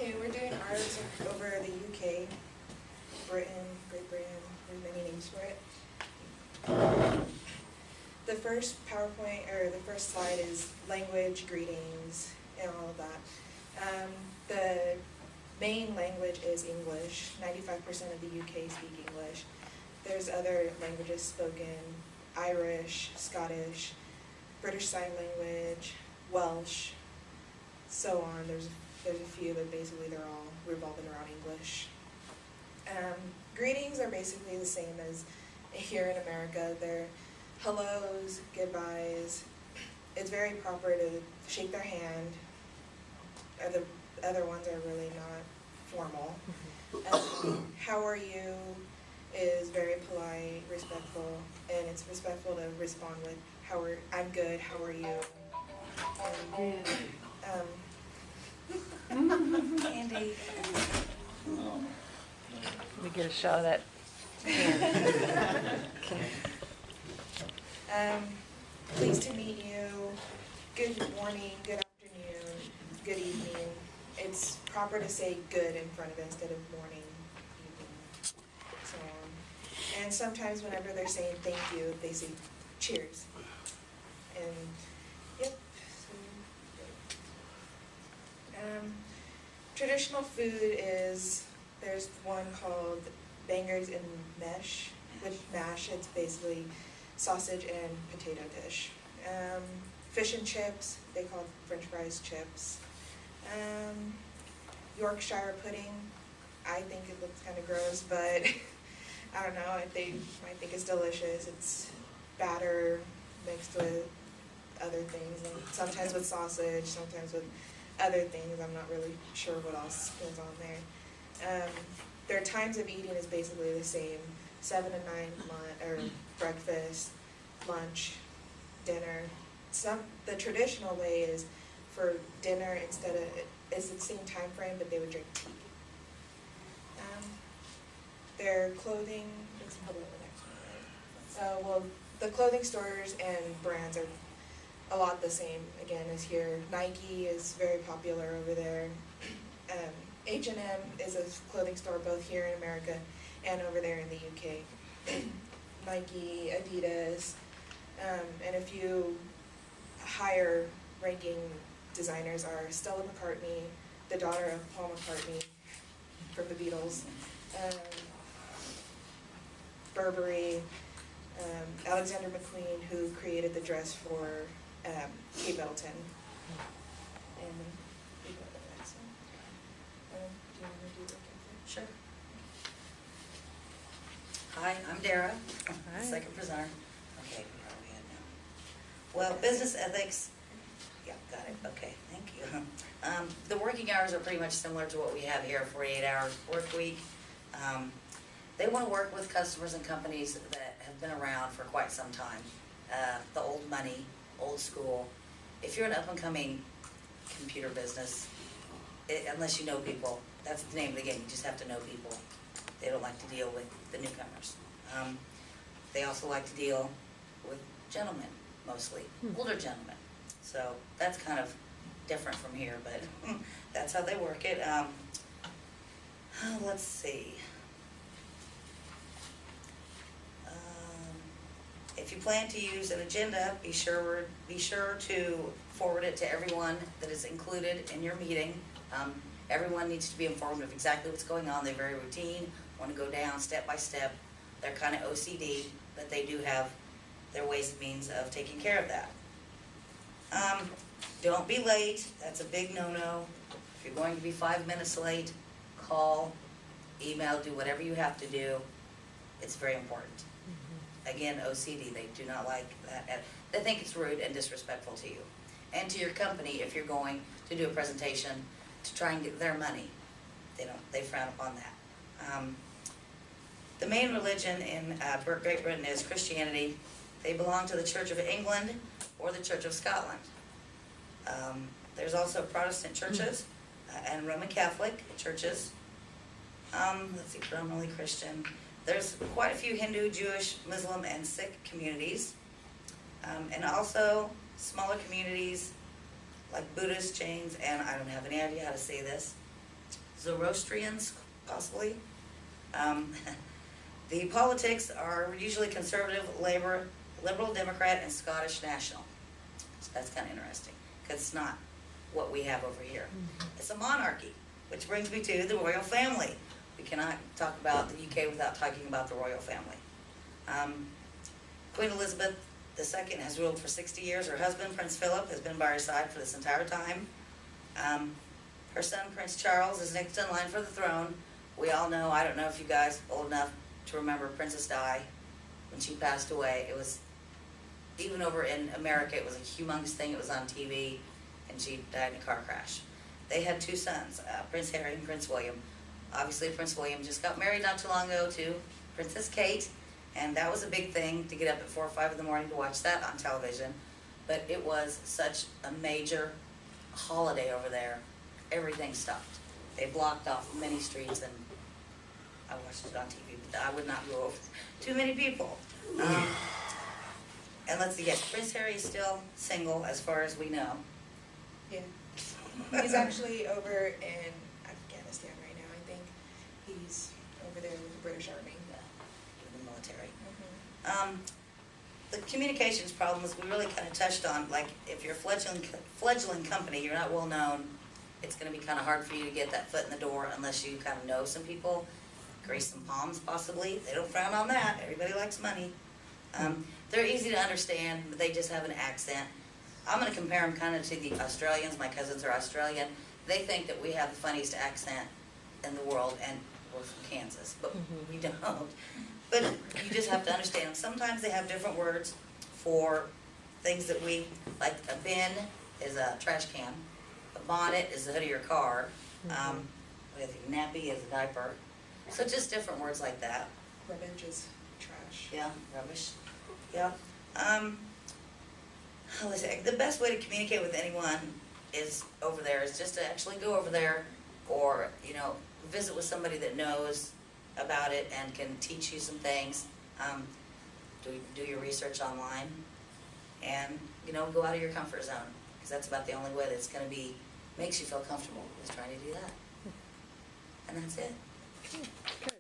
Okay, we're doing ours over the UK, Britain, Great Britain, there's many names for it. The first PowerPoint, or the first slide is language, greetings, and all of that. The main language is English. 95% of the UK speak English. There's other languages spoken, Irish, Scottish, British Sign Language, Welsh, so on. There's a few, but basically they're all revolving around English. Greetings are basically the same as here in America. They're hellos, goodbyes. It's very proper to shake their hand. The other ones are really not formal. How are you is very polite, respectful, and it's respectful to respond with I'm good, how are you? Andy. Let me get a shot of that. Pleased to meet you. Good morning, good afternoon, good evening. It's proper to say good in front of it instead of morning, evening, so on. And sometimes whenever they're saying thank you, they say cheers. And yep. Traditional food is, there's one called bangers and mash. With mash, it's basically sausage and potato dish. Fish and chips, they call it French fries chips. Yorkshire pudding, I think it looks kind of gross, but I don't know, I think it's delicious. It's batter mixed with other things, and sometimes with sausage, sometimes with other things. I'm not really sure what else goes on there. Their times of eating is basically the same: 7 to 9 or breakfast, lunch, dinner. The traditional way is for dinner it's the same time frame, but they would drink tea. Their clothing, let's pull up the next one, right? Well, the clothing stores and brands are a lot the same, again, as here. Nike is very popular over there. H&M is a clothing store both here in America and over there in the UK. Nike, Adidas, and a few higher ranking designers are Stella McCartney, the daughter of Paul McCartney from the Beatles, Burberry, Alexander McQueen, who created the dress for Kate Middleton. And we go to the next one. Do you want to do the Sure. Hi, I'm Dara, Hi. second presenter. Okay, where are we at now? Well, business ethics, yeah, got it, okay, thank you. The working hours are pretty much similar to what we have here, 48-hour work week. They want to work with customers and companies that have been around for quite some time. The old money, old school. If you're an up-and-coming computer business, unless you know people, that's the name of the game. You just have to know people. They don't like to deal with the newcomers. They also like to deal with gentlemen, mostly, older gentlemen. So that's kind of different from here, but that's how they work it. Let's see. If you plan to use an agenda, be sure to forward it to everyone that is included in your meeting. Everyone needs to be informed of exactly what's going on. They're very routine, want to go down step by step. They're kind of OCD, but they do have their ways and means of taking care of that. Don't be late. That's a big no-no. If you're going to be 5 minutes late, call, email, do whatever you have to do. It's very important. Again, OCD, they do not like that. They think it's rude and disrespectful to you. And to your company, if you're going to do a presentation to try and get their money. They frown upon that. The main religion in Great Britain is Christianity. They belong to the Church of England or the Church of Scotland. There's also Protestant churches and Roman Catholic churches. Let's see, predominantly Christian. There's quite a few Hindu, Jewish, Muslim, and Sikh communities. And also smaller communities like Buddhist, Jains, and I don't have any idea how to say this, Zoroastrians, possibly. The politics are usually conservative, liberal Democrat, and Scottish national. So that's kind of interesting, because it's not what we have over here. It's a monarchy, which brings me to the royal family. We cannot talk about the UK without talking about the royal family. Queen Elizabeth II has ruled for 60 years. Her husband, Prince Philip, has been by her side for this entire time. Her son, Prince Charles, is next in line for the throne. We all know, I don't know if you guys are old enough to remember Princess Di when she passed away. It was, even over in America, it was a humongous thing. It was on TV, and she died in a car crash. They had two sons, Prince Harry and Prince William. Obviously, Prince William just got married not too long ago to Princess Kate, and that was a big thing to get up at 4 or 5 in the morning to watch that on television. But it was such a major holiday over there. Everything stopped. They blocked off many streets, and I watched it on TV, but I would not go over too many people. And let's see, yes, Prince Harry is still single as far as we know. Yeah. He's actually over in Afghanistan right now, I think. He's over there with the British Army. In the military. The communications problems we really kind of touched on, like if you're a fledgling company, you're not well known, it's going to be kind of hard for you to get that foot in the door unless you kind of know some people, grease some palms possibly. They don't frown on that. Everybody likes money. They're easy to understand, but they just have an accent. I'm going to compare them kind of to the Australians. My cousins are Australian. They think that we have the funniest accent in the world, and we're from Kansas, but we don't. But you just have to understand them. Sometimes they have different words for things that we, like a bin is a trash can, a bonnet is the hood of your car, nappy is a diaper. So just different words like that. Rubbish is trash. Yeah, rubbish. Yeah. Let's see, the best way to communicate with anyone is over there, is just to actually go over there, or, you know, visit with somebody that knows about it and can teach you some things. Do your research online, and, you know, go out of your comfort zone, because that's about the only way that's going to be, makes you feel comfortable, is trying to do that. And that's it. Good.